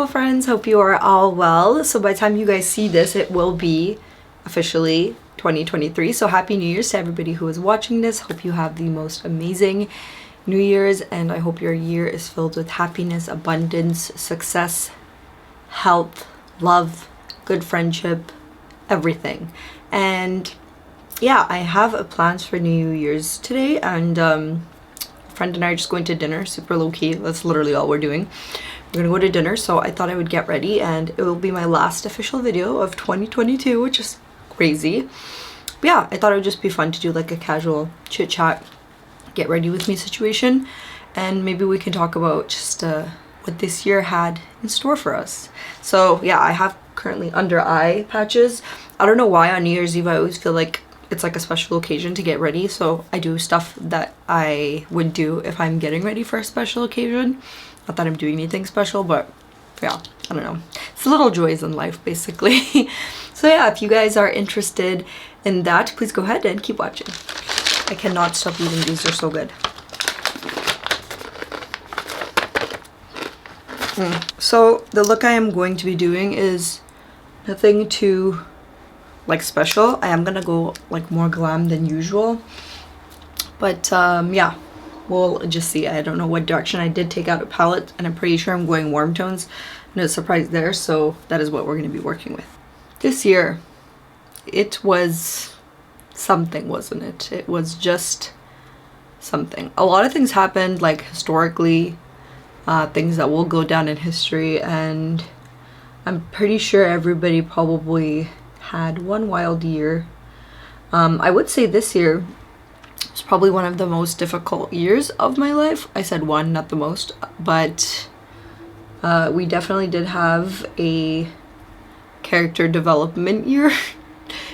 beautiful friends, hope you are all well. So by the time you guys see this, it will be officially 2023. So happy New Year's to everybody who is watching this. Hope you have the most amazing New Year's, and I hope your year is filled with happiness, abundance, success, health, love, good friendship, everything. And yeah, I have plans for New Year's today, and a friend and I are just going to dinner, super low-key. That's literally all we're doing. We're gonna go to dinner, so I thought I would get ready, and it will be my last official video of 2022, which is crazy. But yeah, I thought it would just be fun to do like a casual chit chat, get ready with me situation, and maybe we can talk about just what this year had in store for us. So yeah, I have currently under eye patches. I don't know why on New Year's Eve I always feel like it's like a special occasion to get ready, so I do stuff that I would do if I'm getting ready for a special occasion. Not that I'm doing anything special, but yeah, I don't know. It's little joys in life, basically. So yeah, if you guys are interested in that, please go ahead and keep watching. I cannot stop eating these, they're so good. So the look I am going to be doing is nothing too like special. I am gonna go like more glam than usual, but yeah, we'll just see. I don't know what direction. I did take out a palette, and I'm pretty sure I'm going warm tones. No surprise there, so that is what we're gonna be working with. This year, it was something, wasn't it? It was just something. A lot of things happened, like historically, things that will go down in history, and I'm pretty sure everybody probably had one wild year. I would say this year was probably one of the most difficult years of my life. I said one, not the most, but we definitely did have a character development year,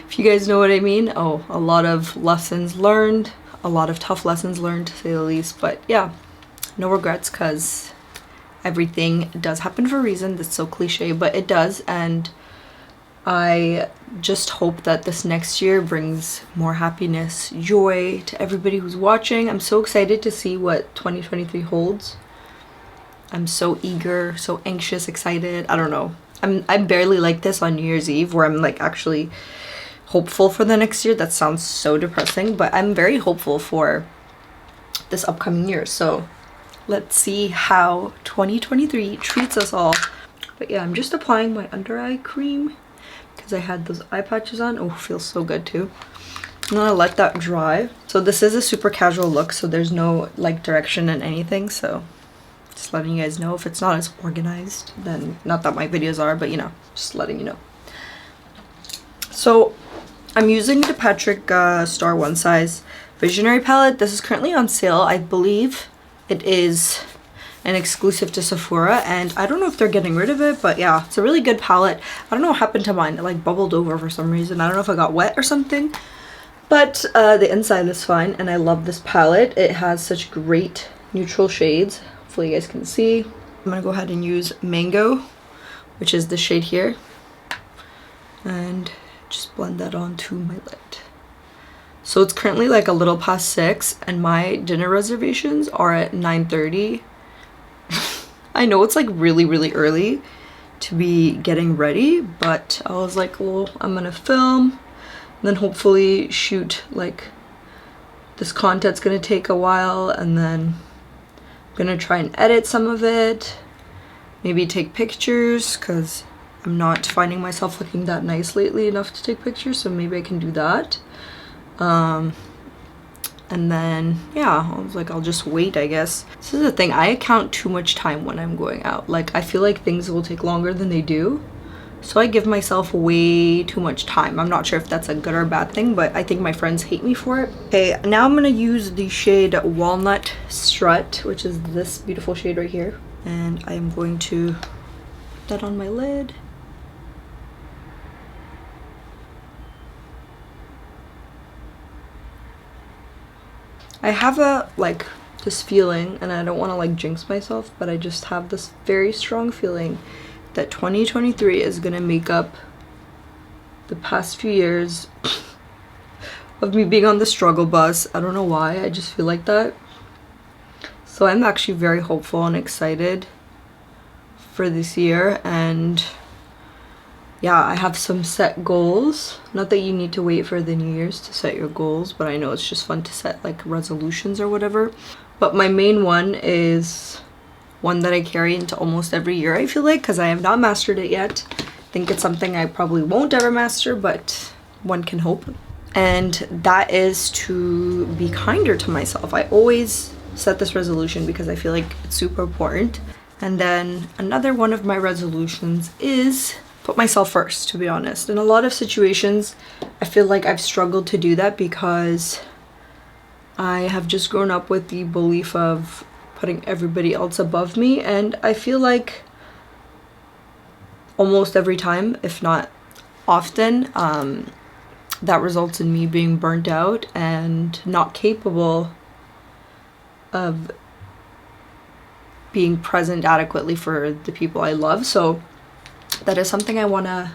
if you guys know what I mean. Oh, a lot of lessons learned, a lot of tough lessons learned, to say the least. But yeah, no regrets, because everything does happen for a reason. That's so cliche, but it does. And I just hope that this next year brings more happiness, joy to everybody who's watching. I'm so excited to see what 2023 holds. I'm so eager, so anxious, excited. I don't know. I'm barely like this on New Year's Eve, where I'm like actually hopeful for the next year. That sounds so depressing, but I'm very hopeful for this upcoming year. So let's see how 2023 treats us all. But yeah, I'm just applying my under eye cream because I had those eye patches on. Oh, feels so good too. I'm gonna let that dry. So this is a super casual look, so there's no like direction in anything, so just letting you guys know. If it's not as organized, then not that my videos are, but you know, just letting you know. So I'm using the Patrick Star One Size Visionary palette. This is currently on sale. I believe it is an exclusive to Sephora, and I don't know if they're getting rid of it, but yeah, it's a really good palette. I don't know what happened to mine. It like bubbled over for some reason. I don't know if I got wet or something, but the inside is fine, and I love this palette. It has such great neutral shades. Hopefully you guys can see. I'm gonna go ahead and use Mango, which is the shade here, and just blend that onto my lid. So it's currently like a little past 6, and my dinner reservations are at 9:30. I know it's like really early to be getting ready, but I was like, well, I'm gonna film and then hopefully shoot. Like, this content's gonna take a while, and then I'm gonna try and edit some of it, maybe take pictures, because I'm not finding myself looking that nice lately enough to take pictures, so maybe I can do that. And then yeah, I was like, I'll just wait, I guess. This is the thing, I account too much time when I'm going out. Like, I feel like things will take longer than they do, so I give myself way too much time. I'm not sure if that's a good or bad thing, but I think my friends hate me for it. Okay, now I'm gonna use the shade Walnut Strut, which is this beautiful shade right here, and I am going to put that on my lid. I have this feeling, and I don't want to like jinx myself, but I just have this very strong feeling that 2023 is gonna make up the past few years of me being on the struggle bus. I don't know why, I just feel like that. So I'm actually very hopeful and excited for this year, and yeah, I have some set goals. Not that you need to wait for the New Year's to set your goals, but I know it's just fun to set like resolutions or whatever. But my main one is one that I carry into almost every year, I feel like, because I have not mastered it yet. I think it's something I probably won't ever master, but one can hope. And that is to be kinder to myself. I always set this resolution because I feel like it's super important. And then another one of my resolutions is put myself first, to be honest. In a lot of situations, I feel like I've struggled to do that because I have just grown up with the belief of putting everybody else above me, and I feel like almost every time, if not often, that results in me being burnt out and not capable of being present adequately for the people I love. So that is something I want to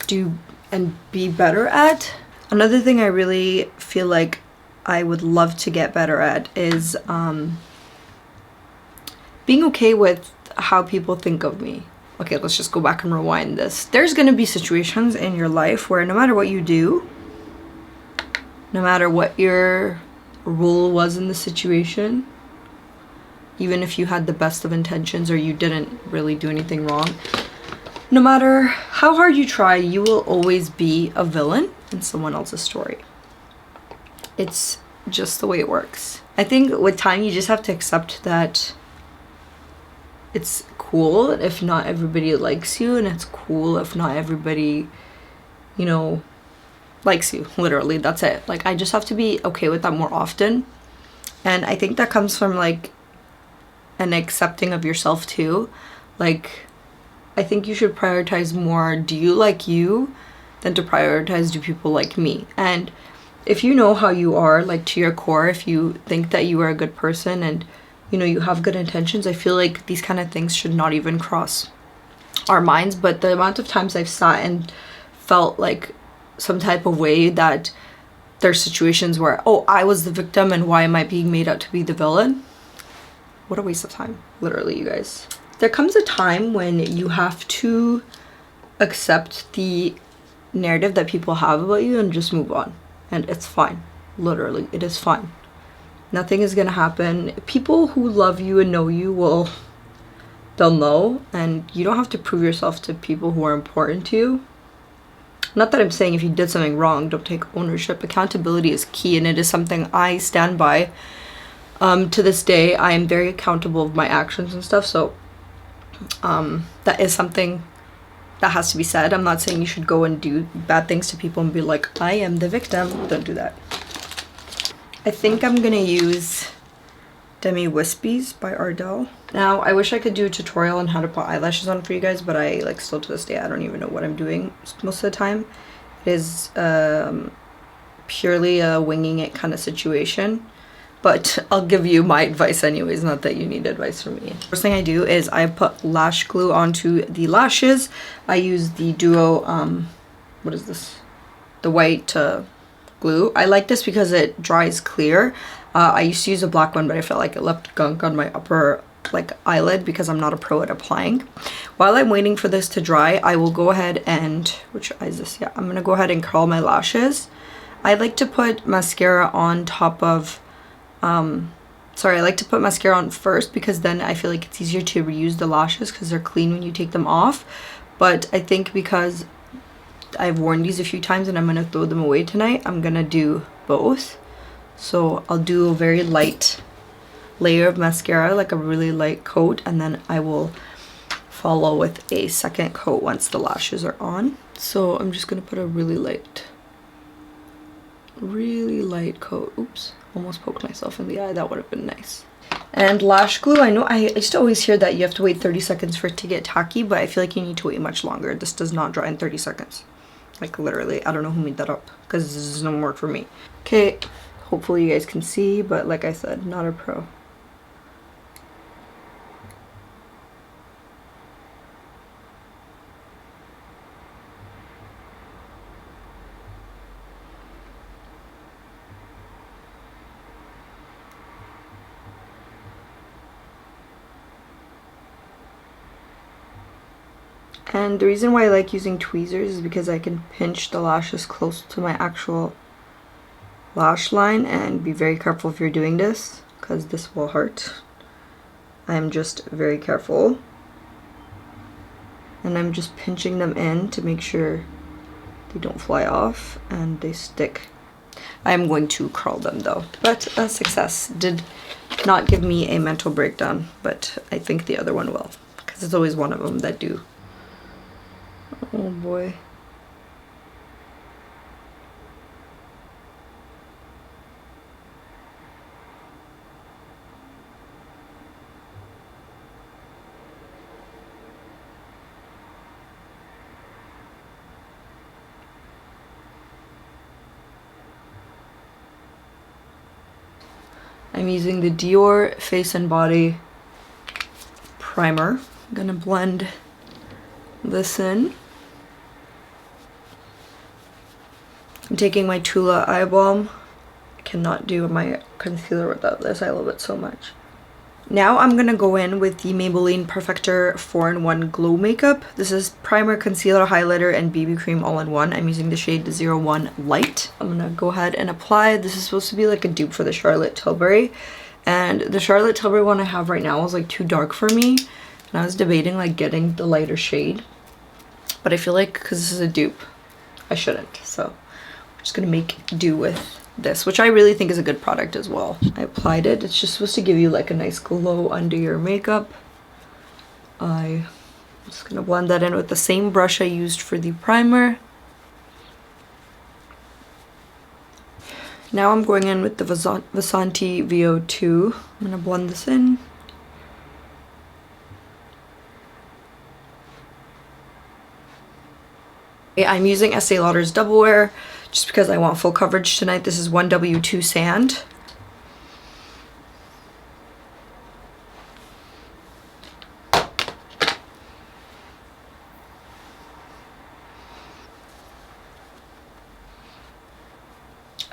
do and be better at. Another thing I really feel like I would love to get better at is being okay with how people think of me. Okay, let's just go back and rewind this. There's gonna be situations in your life where no matter what you do, no matter what your role was in the situation, even if you had the best of intentions or you didn't really do anything wrong, no matter how hard you try, you will always be a villain in someone else's story. It's just the way it works. I think with time, you just have to accept that it's cool if not everybody likes you, and it's cool if not everybody, you know, likes you. Literally, that's it. Like, I just have to be okay with that more often. And I think that comes from like an accepting of yourself too. Like, I think you should prioritize more do you like you than to prioritize do people like me. And if you know how you are, like to your core, if you think that you are a good person and you know you have good intentions, I feel like these kind of things should not even cross our minds. But the amount of times I've sat and felt like some type of way that there's situations where, oh, I was the victim and why am I being made out to be the villain? What a waste of time, literally, you guys. There comes a time when you have to accept the narrative that people have about you and just move on. And it's fine. Literally, it is fine. Nothing is gonna happen. People who love you and know you they'll know, and you don't have to prove yourself to people who are important to you. Not that I'm saying if you did something wrong, don't take ownership. Accountability is key, and it is something I stand by. To this day, I am very accountable of my actions and stuff, so that is something that has to be said. I'm not saying you should go and do bad things to people and be like, I am the victim. Don't do that. I think I'm gonna use Demi Wispies by Ardell. Now, I wish I could do a tutorial on how to put eyelashes on for you guys, but I like still to this day, I don't even know what I'm doing most of the time. It is purely a winging it kind of situation. But I'll give you my advice anyways, not that you need advice from me. First thing I do is I put lash glue onto the lashes. I use the Duo, what is this? The white glue. I like this because it dries clear. I used to use a black one, but I felt like it left gunk on my upper like eyelid because I'm not a pro at applying. While I'm waiting for this to dry, I will go ahead and, which eye is this? Yeah, I'm gonna go ahead and curl my lashes. I like to put mascara on top of, I like to put mascara on first because then I feel like it's easier to reuse the lashes because they're clean when you take them off. But I think because I've worn these a few times and I'm gonna throw them away tonight, I'm gonna do both. So I'll do a very light layer of mascara, like a really light coat, and then I will follow with a second coat once the lashes are on. So I'm just gonna put a really light coat. Oops, almost poked myself in the eye. That would have been nice. And lash glue, I know I used to always hear that you have to wait 30 seconds for it to get tacky, but I feel like you need to wait much longer. This does not dry in 30 seconds. Like literally, I don't know who made that up because this doesn't work for me. Okay, hopefully you guys can see, but like I said, not a pro. And the reason why I like using tweezers is because I can pinch the lashes close to my actual lash line, and be very careful if you're doing this because this will hurt. I'm just very careful. And I'm just pinching them in to make sure they don't fly off and they stick. I am going to curl them though. But a success. Did not give me a mental breakdown, but I think the other one will, because it's always one of them that do. Oh boy. I'm using the Dior Face and Body Primer. I'm gonna blend this in. I'm taking my Tula Eye Balm. I cannot do my concealer without this. I love it so much. Now I'm gonna go in with the Maybelline Perfector 4-in-1 Glow Makeup. This is primer, concealer, highlighter, and BB cream all in one. I'm using the shade 01 Light. I'm gonna go ahead and apply. This is supposed to be like a dupe for the Charlotte Tilbury. And the Charlotte Tilbury one I have right now is like too dark for me. And I was debating like getting the lighter shade. But I feel like because this is a dupe, I shouldn't. So I'm just gonna make do with this, which I really think is a good product as well. I applied it. It's just supposed to give you like a nice glow under your makeup. I'm just gonna blend that in with the same brush I used for the primer. Now I'm going in with the Vasanti VO2. I'm gonna blend this in. I'm using Estee Lauder's Double Wear just because I want full coverage tonight. This is 1W2 Sand.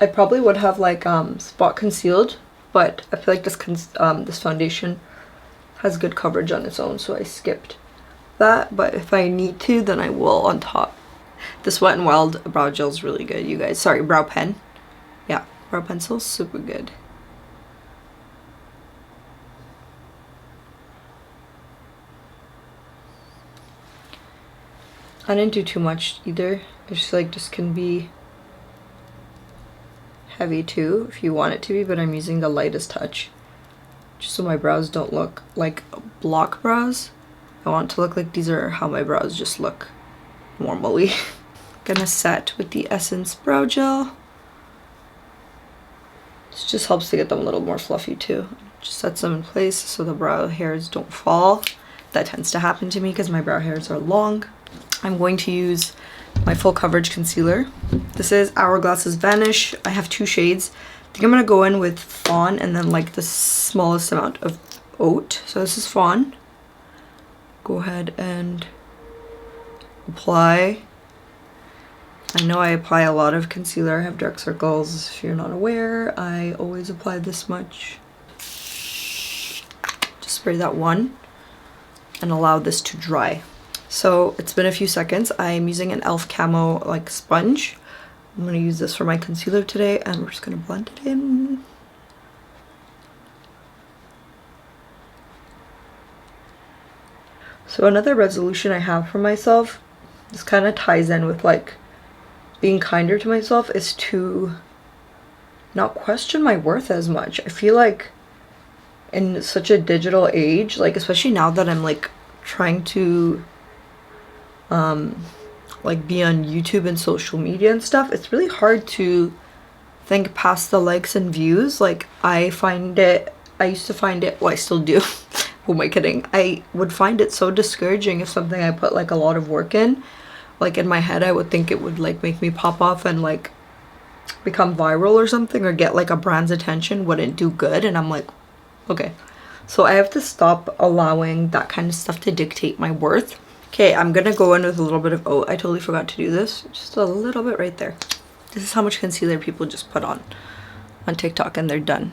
I probably would have like spot concealed, but I feel like this foundation has good coverage on its own, so I skipped that. But if I need to, then I will on top. This Wet n Wild brow gel is really good, you guys. Sorry, brow pen. Yeah, brow pencil, super good. I didn't do too much either. I just feel like this can be heavy too if you want it to be, but I'm using the lightest touch just so my brows don't look like block brows. I want it to look like these are how my brows just look normally. Gonna set with the Essence Brow Gel. This just helps to get them a little more fluffy too. Just sets them in place so the brow hairs don't fall. That tends to happen to me because my brow hairs are long. I'm going to use my full coverage concealer. This is Hourglass's Vanish. I have two shades. I think I'm gonna go in with Fawn and then like the smallest amount of Oat. So this is Fawn. Go ahead and apply. I know I apply a lot of concealer. I have dark circles. If you're not aware, I always apply this much. Just spray that one and allow this to dry. So it's been a few seconds. I'm using an e.l.f. Camo like sponge. I'm gonna use this for my concealer today, and we're just gonna blend it in. So another resolution I have for myself, this kind of ties in with like being kinder to myself, is to not question my worth as much. I feel like in such a digital age, like especially now that I'm like trying to like be on YouTube and social media and stuff, it's really hard to think past the likes and views. Like I used to find it, well I still do, who am I kidding? I would find it so discouraging if something I put like a lot of work in, like in my head I would think it would like make me pop off and like become viral or something, or get like a brand's attention, wouldn't do good. And I'm like, okay, so I have to stop allowing that kind of stuff to dictate my worth. Okay, I'm gonna go in with a little bit of oat. I totally forgot to do this. Just a little bit right there. This is how much concealer people just put on TikTok and they're done.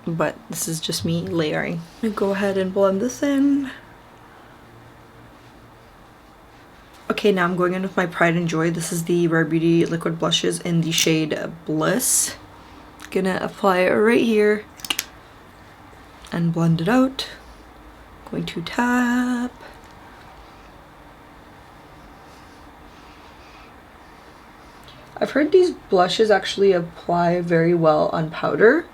But this is just me layering. I'm gonna go ahead and blend this in. Okay, now I'm going in with my Pride and Joy. This is the Rare Beauty liquid blushes in the shade Bliss. Gonna apply it right here and blend it out. Going to tap. I've heard these blushes actually apply very well on powder.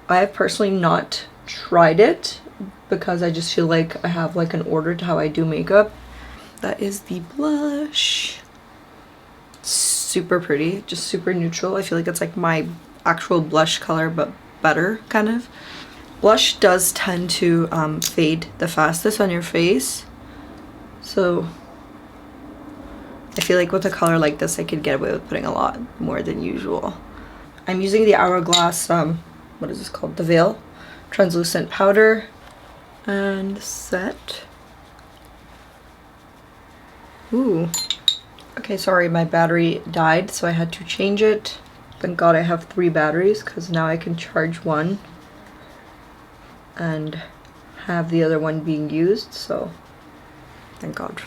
I have personally not tried it because I just feel like I have like an order to how I do makeup. That is the blush. Super pretty, just super neutral. I feel like it's like my actual blush color but better, kind of. Blush does tend to fade the fastest on your face, so I feel like with a color like this I could get away with putting a lot more than usual. I'm using the Hourglass, what is this called? The Veil translucent powder and set. Ooh. Okay, sorry, my battery died, so I had to change it. Thank God I have 3 batteries, because now I can charge one and have the other one being used, so thank God.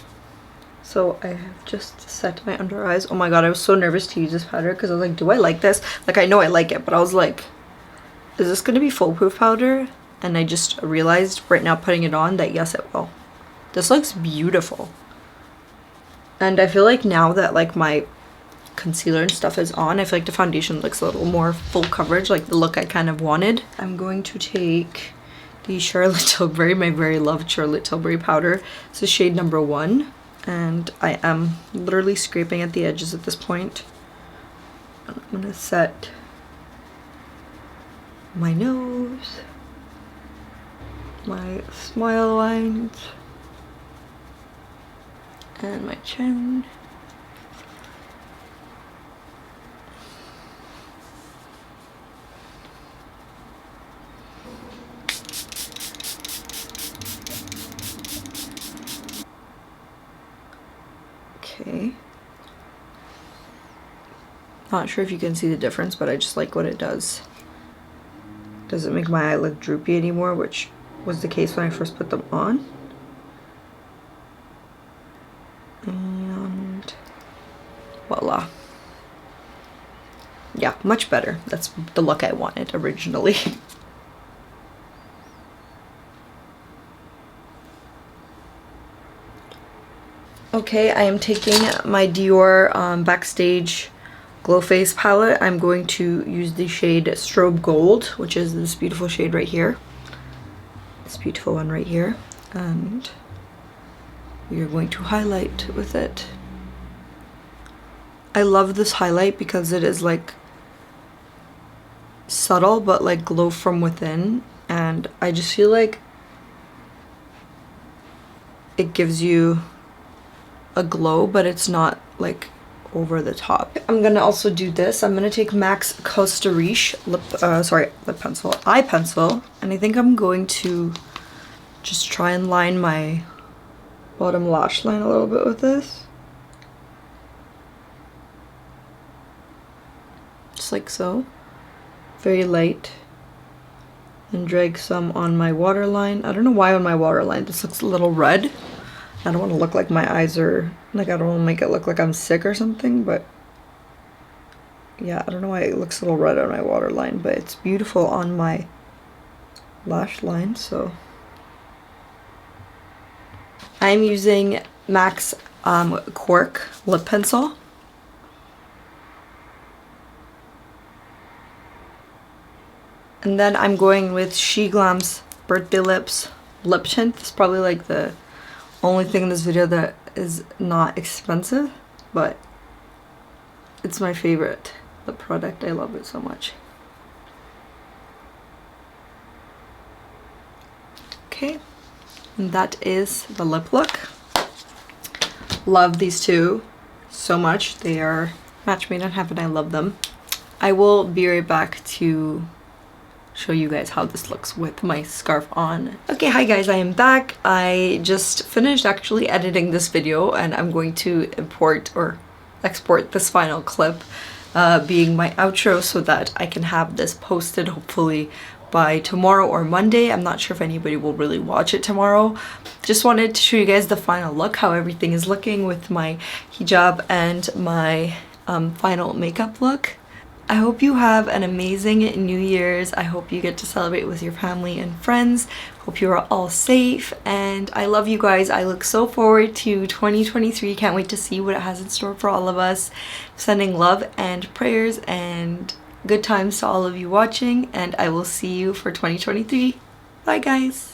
So I have just set my under eyes. Oh my God, I was so nervous to use this powder because I was like, do I like this? Like, I know I like it, but I was like, is this going to be foolproof powder? And I just realized right now putting it on that yes, it will. This looks beautiful. And I feel like now that like my concealer and stuff is on, I feel like the foundation looks a little more full coverage, like the look I kind of wanted. I'm going to take the Charlotte Tilbury, my very loved Charlotte Tilbury powder. This is shade number 1. And I am literally scraping at the edges at this point. I'm gonna set my nose, my smile lines, and my chin. Okay. Not sure if you can see the difference, but I just like what it does. Doesn't make my eye look droopy anymore, which was the case when I first put them on. And voila. Yeah, much better. That's the look I wanted originally. Okay, I am taking my Dior Backstage Glow Face palette. I'm going to use the shade Strobe Gold, which is this beautiful shade right here. This beautiful one right here. And we are going to highlight with it. I love this highlight because it is like subtle but like glow from within. And I just feel like it gives you a glow, but it's not like over the top. I'm gonna also do this. I'm gonna take MAC's Costa Riche eye pencil, and I think I'm going to just try and line my bottom lash line a little bit with this. Just like so. Very light. And drag some on my waterline. I don't know why on my waterline this looks a little red. I don't want to look like my eyes are, like I don't want to make it look like I'm sick or something, but yeah, I don't know why it looks a little red on my waterline, but it's beautiful on my lash line, so. I'm using MAC's Cork lip pencil. And then I'm going with She Glam's Birthday Lips lip tint. It's probably like the only thing in this video that is not expensive, but it's my favorite lip product. I love it so much. Okay, and that is the lip look. Love these two so much. They are match made in heaven. I love them. I will be right back to show you guys how this looks with my scarf on. Okay, hi guys, I am back. I just finished actually editing this video, and I'm going to import or export this final clip being my outro so that I can have this posted hopefully by tomorrow or Monday. I'm not sure if anybody will really watch it tomorrow. Just wanted to show you guys the final look, how everything is looking with my hijab and my final makeup look. I hope you have an amazing New Year's. I hope you get to celebrate with your family and friends. Hope you are all safe, and I love you guys. I look so forward to 2023. Can't wait to see what it has in store for all of us. Sending love and prayers and good times to all of you watching, and I will see you for 2023. Bye guys.